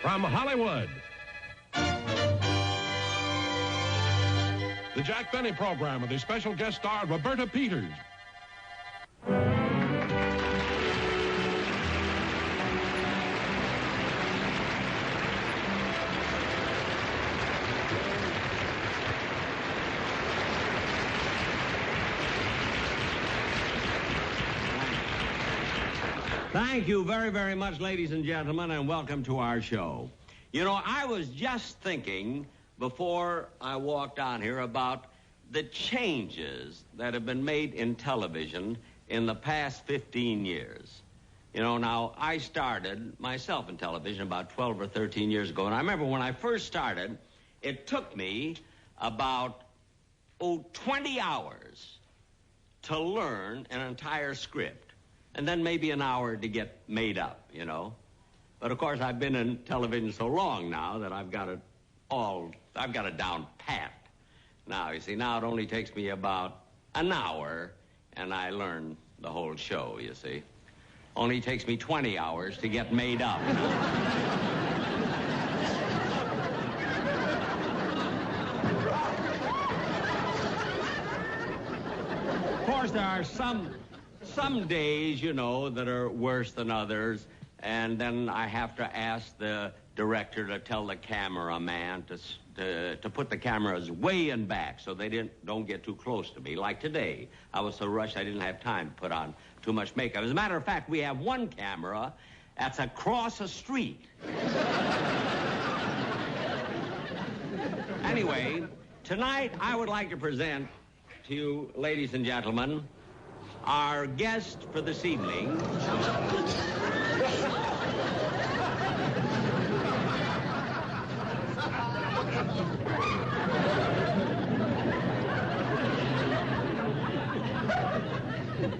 From Hollywood, the Jack Benny Program with a special guest star, Roberta Peters. Thank you very, very much, ladies and gentlemen, and welcome to our show. You know, I was just thinking before I walked on here about the changes that have been made in television in the past 15 years. You know, now, I started myself in television about 12 or 13 years ago, and I remember when I first started, it took me about, 20 hours to learn an entire script. And then maybe an hour to get made up, you know. But, of course, I've been in television so long now that I've got it down pat. Now, you see, now it only takes me about an hour, and I learn the whole show, you see. Only takes me 20 hours to get made up. Of course, there are some days, you know, that are worse than others, and then I have to ask the director to tell the cameraman to put the cameras way in back so they don't get too close to me. Like today, I was so rushed I didn't have time to put on too much makeup. As a matter of fact, we have one camera that's across a street. Anyway, tonight I would like to present to you, ladies and gentlemen, our guest for this evening.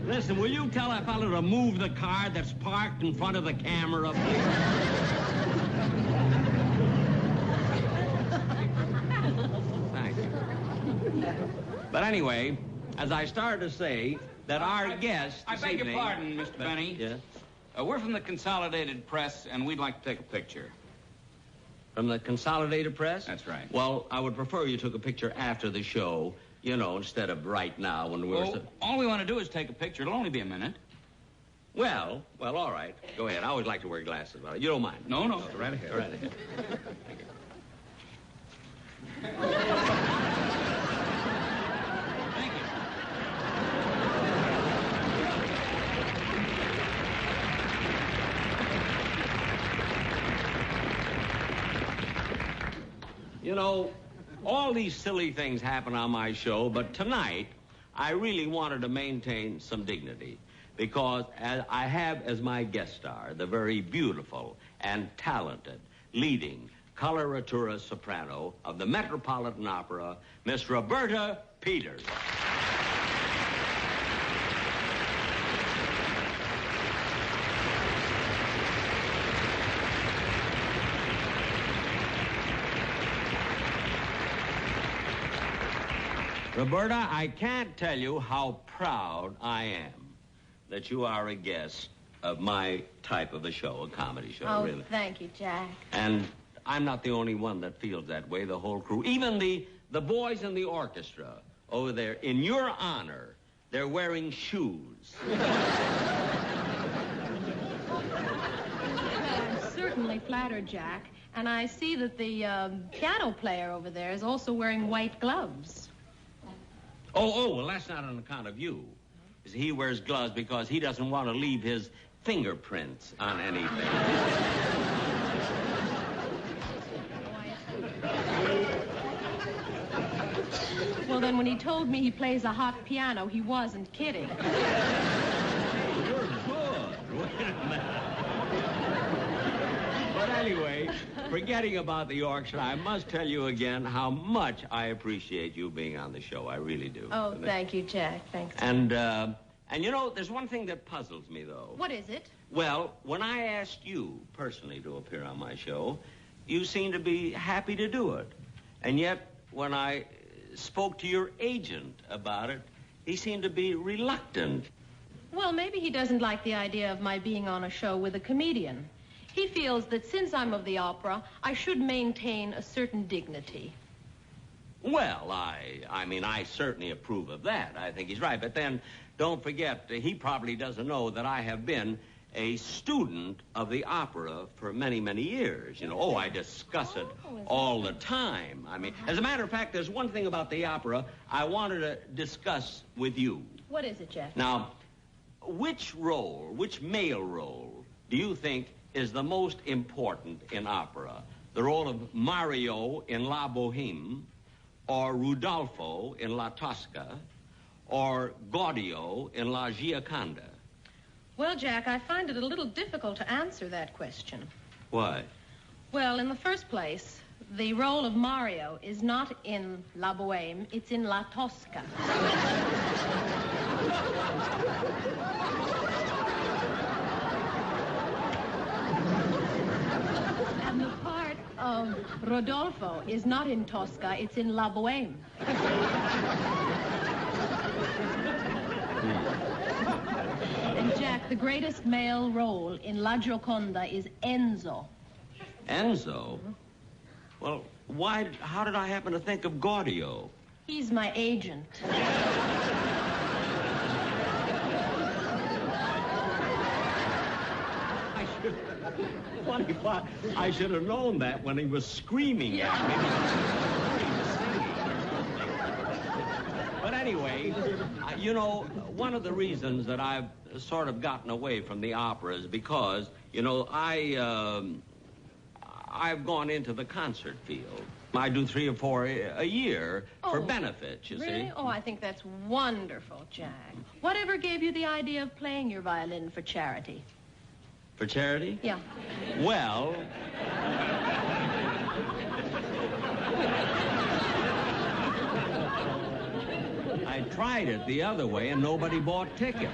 Listen, will you tell that fellow to move the car that's parked in front of the camera, please? Thank you. But anyway, as I started to say, that our guest I beg evening, your pardon, Mr. Benny. Yes? We're from the Consolidated Press, and we'd like to take a picture. From the Consolidated Press? That's right. Well, I would prefer you took a picture after the show, you know, instead of right now when we're... Well, all we want to do is take a picture. It'll only be a minute. Well, all right. Go ahead. I always like to wear glasses. You don't mind? No. Right ahead. Right ahead. Thank you. Thank you. You know, all these silly things happen on my show, but tonight I really wanted to maintain some dignity because I have as my guest star the very beautiful and talented leading coloratura soprano of the Metropolitan Opera, Miss Roberta Peters. Roberta, I can't tell you how proud I am that you are a guest of my type of a show, a comedy show, Oh, really. thank you, Jack. And I'm not the only one that feels that way, the whole crew. Even the boys in the orchestra over there, in your honor, they're wearing shoes. I'm certainly flattered, Jack. And I see that the piano player over there is also wearing white gloves. Well, that's not on account of you. He wears gloves because he doesn't want to leave his fingerprints on anything. Well, then when he told me he plays a hot piano, he wasn't kidding. You're good. Wait a minute. But anyway, forgetting about the orchestra, I must tell you again how much I appreciate you being on the show. I really do. Oh, thank you, Jack. Thanks. And you know, there's one thing that puzzles me, though. What is it? Well, when I asked you personally to appear on my show, you seemed to be happy to do it. And yet, when I spoke to your agent about it, he seemed to be reluctant. Well, maybe he doesn't like the idea of my being on a show with a comedian. He feels that since I'm of the opera, I should maintain a certain dignity. Well, I certainly approve of that. I think he's right. But then, don't forget, he probably doesn't know that I have been a student of the opera for many, many years. I discuss it all the time. As a matter of fact, there's one thing about the opera I wanted to discuss with you. What is it, Jack? Now, which male role, do you think is the most important in opera? The role of Mario in La Boheme, or Rudolfo in La Tosca, or Gaudio in La Gioconda? Well, Jack, I find it a little difficult to answer that question. Why? Well, in the first place, the role of Mario is not in La Boheme, it's in La Tosca. And the part of Rodolfo is not in Tosca, it's in La Boheme. And Jack, the greatest male role in La Gioconda is Enzo. Enzo? Well, how did I happen to think of Gaudio? He's my agent. I should have known that when he was screaming at me. But anyway, one of the reasons that I've sort of gotten away from the opera is because, I've gone into the concert field. I do 3 or 4 a year for benefits, you really? see. Oh, I think that's wonderful, Jack. Whatever gave you the idea of playing your violin for charity? For charity? Yeah. Well... I tried it the other way and nobody bought tickets.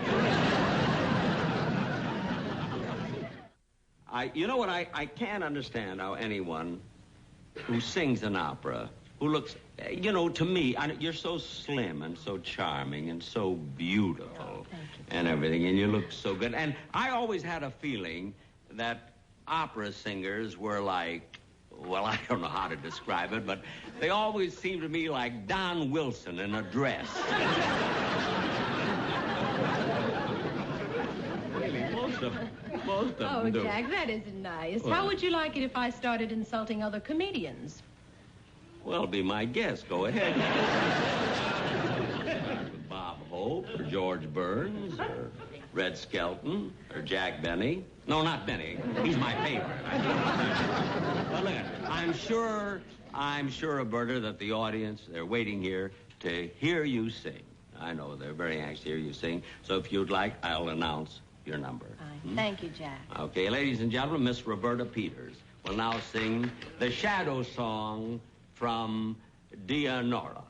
I can't understand how anyone who sings an opera, who looks, to me, you're so slim and so charming and so beautiful and everything, and you look so good. And I always had a feeling that opera singers were like, well, I don't know how to describe it, but they always seemed to me like Don Wilson in a dress. Really, most of them do. Jack, that isn't nice. Well, how would you like it if I started insulting other comedians? Well, be my guest. Go ahead. Bob Hope, or George Burns, or Red Skelton, or Jack Benny. No, not Benny. He's my favorite. But look, I'm sure, Roberta, that the audience, they're waiting here to hear you sing. I know they're very anxious to hear you sing. So if you'd like, I'll announce your number. Thank you, Jack. Okay, ladies and gentlemen, Miss Roberta Peters will now sing the Shadow Song from Dia Nora.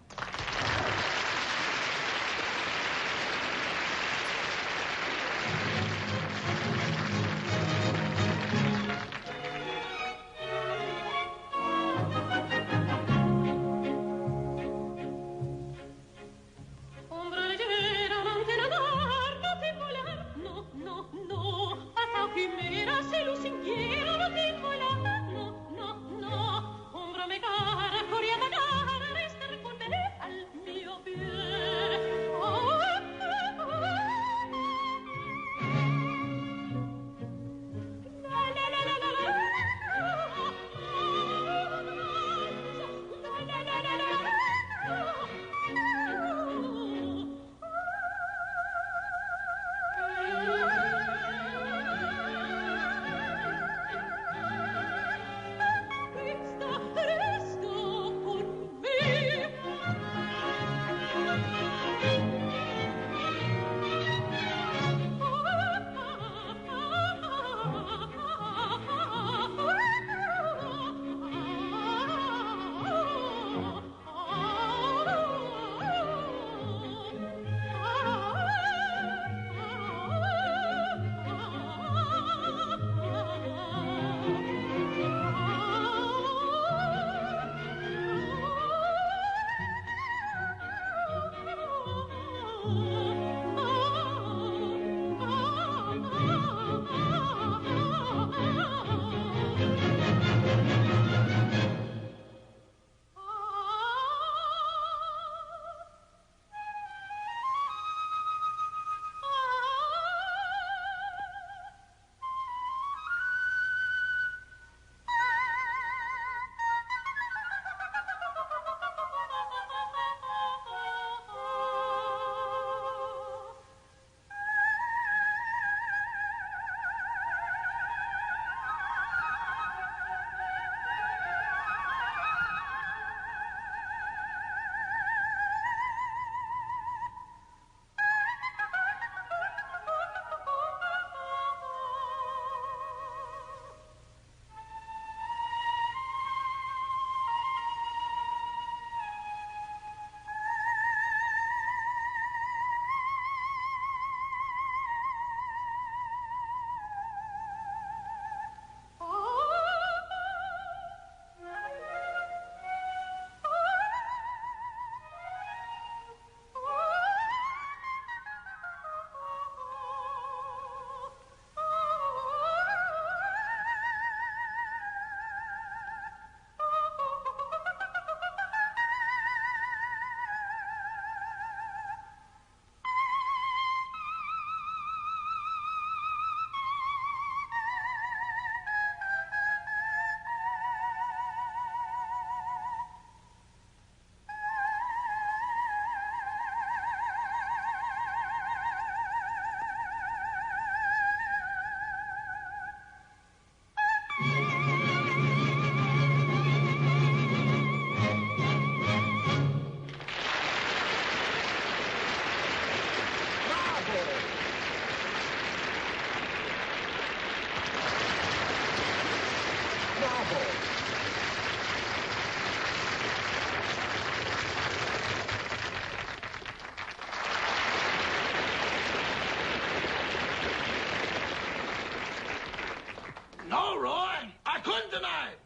No, Roy, I couldn't deny it.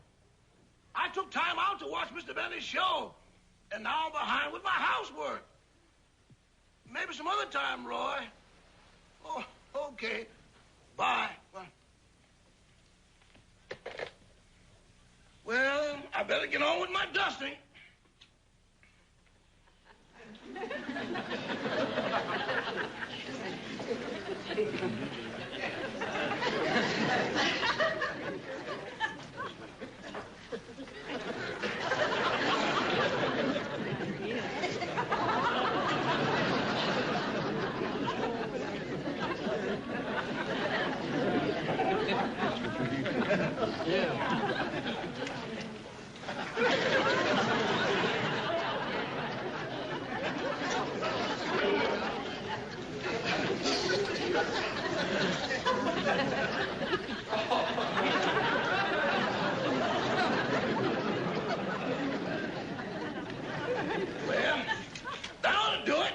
I took time out to watch Mr. Bentley's show, and now I'm behind with my housework. Maybe some other time, Roy. Oh, okay. Bye. Well, I better get on with my dusting. Well, that'll do it.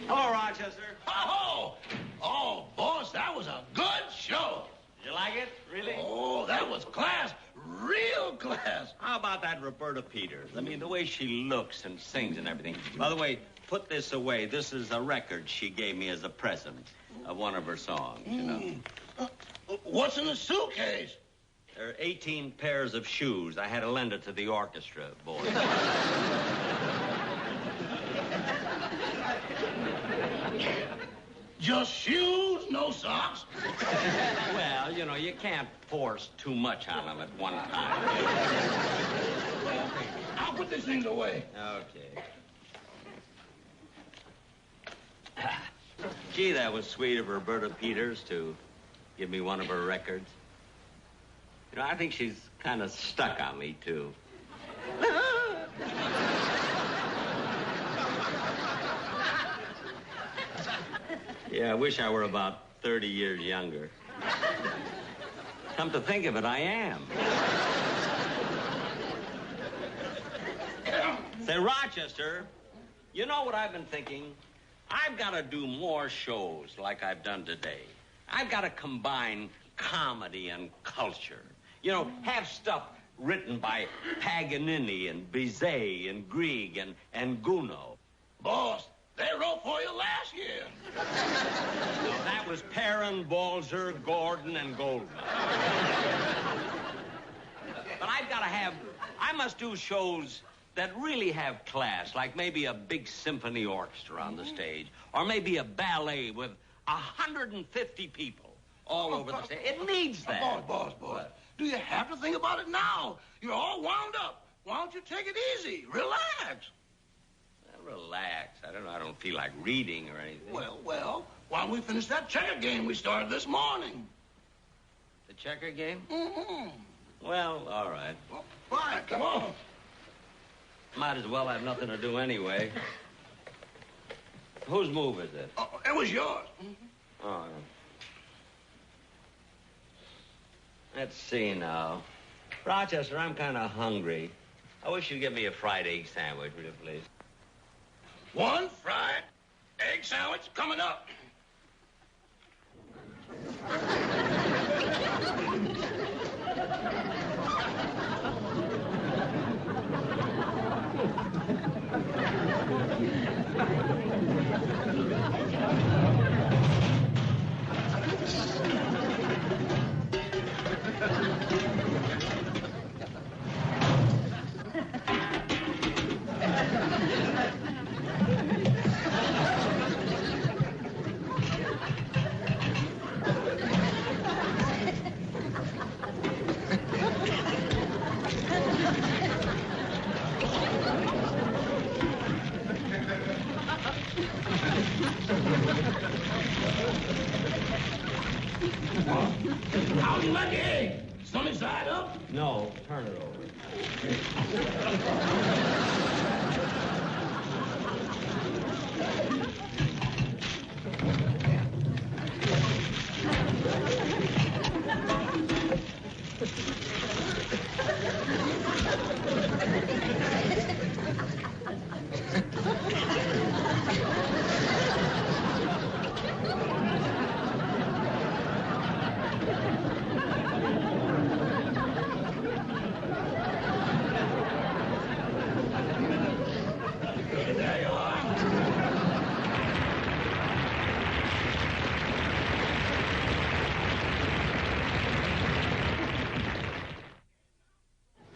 Hello, Rochester. Oh, boss, that was a good show. Did you like it? Really? Oh, that was class. Real class. How about that Roberta Peters? I mean, the way she looks and sings and everything. By the way, put this away. This is a record she gave me as a present of one of her songs, you know. What's in the suitcase? There are 18 pairs of shoes. I had to lend it to the orchestra, boy. Just shoes, no socks? Well, you know, you can't force too much on them at one time. I'll put these things away. Okay. Gee, that was sweet of Roberta Peters to give me one of her records. You know, I think she's kind of stuck on me, too. Yeah, I wish I were about 30 years younger. Come to think of it, I am. Say, Rochester, you know what I've been thinking? I've got to do more shows like I've done today. I've got to combine comedy and culture. You know, have stuff written by Paganini and Bizet and Grieg and Gounod. Boss, they wrote for you last year. No, that was Perrin, Balzer, Gordon, and Goldman. But I must do shows that really have class, like maybe a big symphony orchestra on the stage, or maybe a ballet with 150 people all over the stage. It needs that. Boss. Do you have to think about it now? You're all wound up. Why don't you take it easy? Relax. Relax. I don't feel like reading or anything. Well, why don't we finish that checker game we started this morning? The checker game? Mm-hmm. Well, all right. Well, fine, come on. Might as well have nothing to do anyway. Whose move is it? Oh, it was yours. Mm-hmm. Oh. Let's see now. Rochester, I'm kind of hungry. I wish you'd give me a fried egg sandwich, would you, please? One fried egg sandwich coming up. How do you like the egg? Sunny side up? No, turn it over.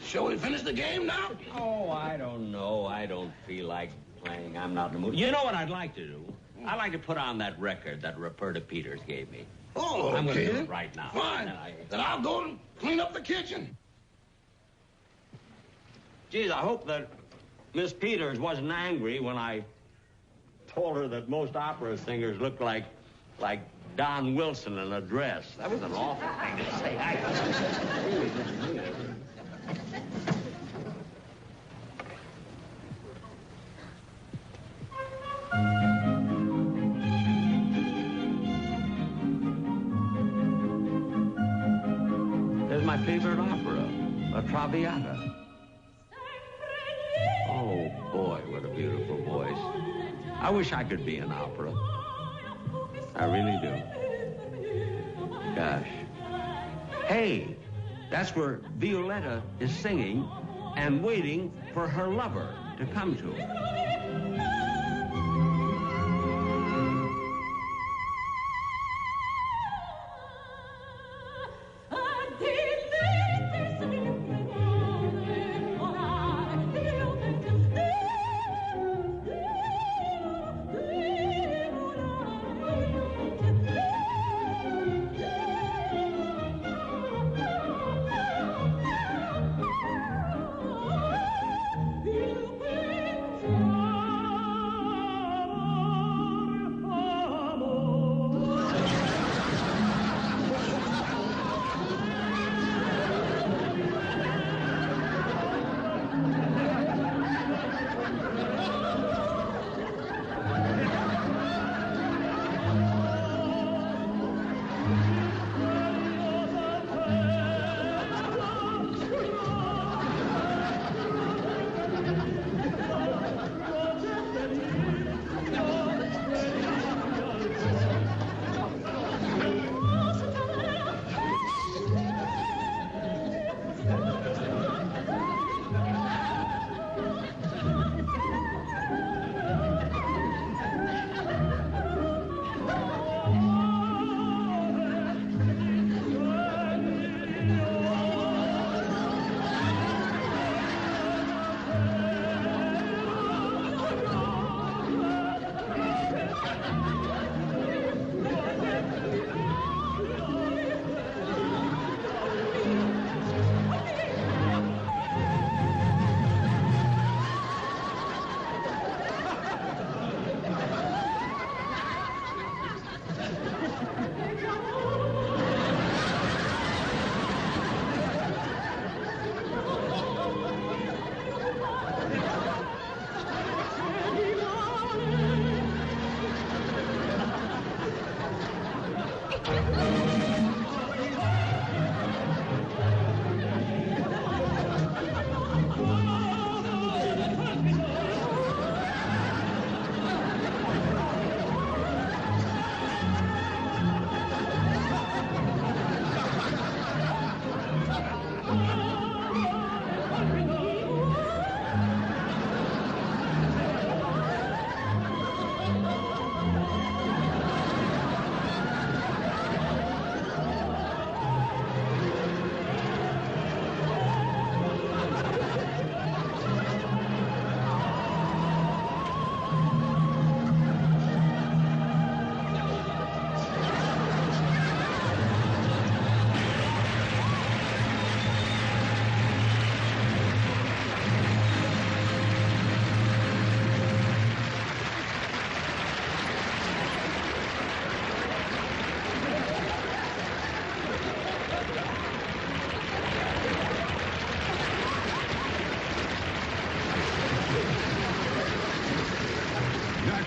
Shall we finish the game now? Oh, I don't know. I don't feel like playing. I'm not in the mood. You know what I'd like to do? I'd like to put on that record that Roberta Peters gave me. Oh, okay. I'm going to do it right now. Fine. Then I'll go and clean up the kitchen. Geez, I hope that Miss Peters wasn't angry when I told her that most opera singers look like Don Wilson in a dress. That was an awful thing to say. I really didn't mean it. There's my favorite opera, La Traviata. Oh, boy, what a beautiful voice. I wish I could be an opera. I really do. Gosh. Hey, that's where Violetta is singing and waiting for her lover to come to her.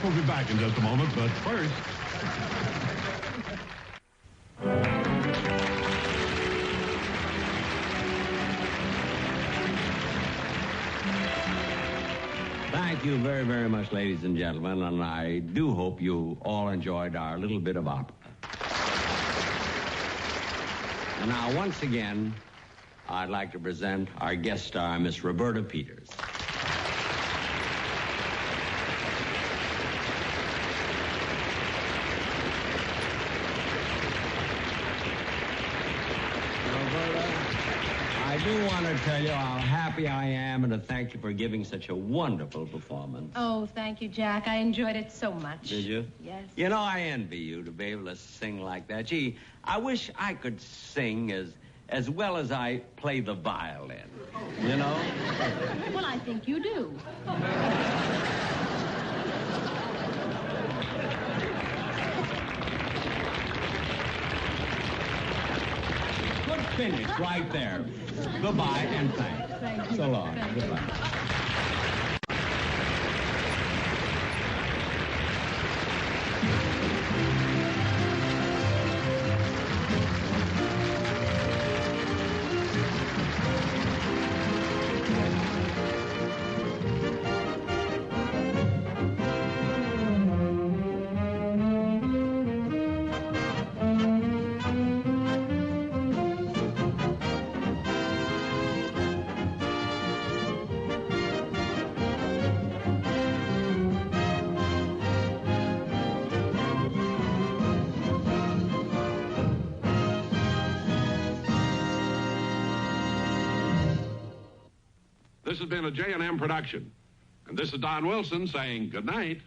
We'll be back in just a moment, but first... Thank you very, very much, ladies and gentlemen, and I do hope you all enjoyed our little bit of opera. And now, once again, I'd like to present our guest star, Miss Roberta Peters. I do want to tell you how happy I am and to thank you for giving such a wonderful performance. Oh, thank you, Jack. I enjoyed it so much. Did you? Yes. You know, I envy you to be able to sing like that. Gee, I wish I could sing as well as I play the violin. You know? Well, I think you do. Good finish right there. Goodbye and thanks. Thank you. So long. Thank you. Goodbye. This has been a J&M production. And this is Don Wilson saying good night.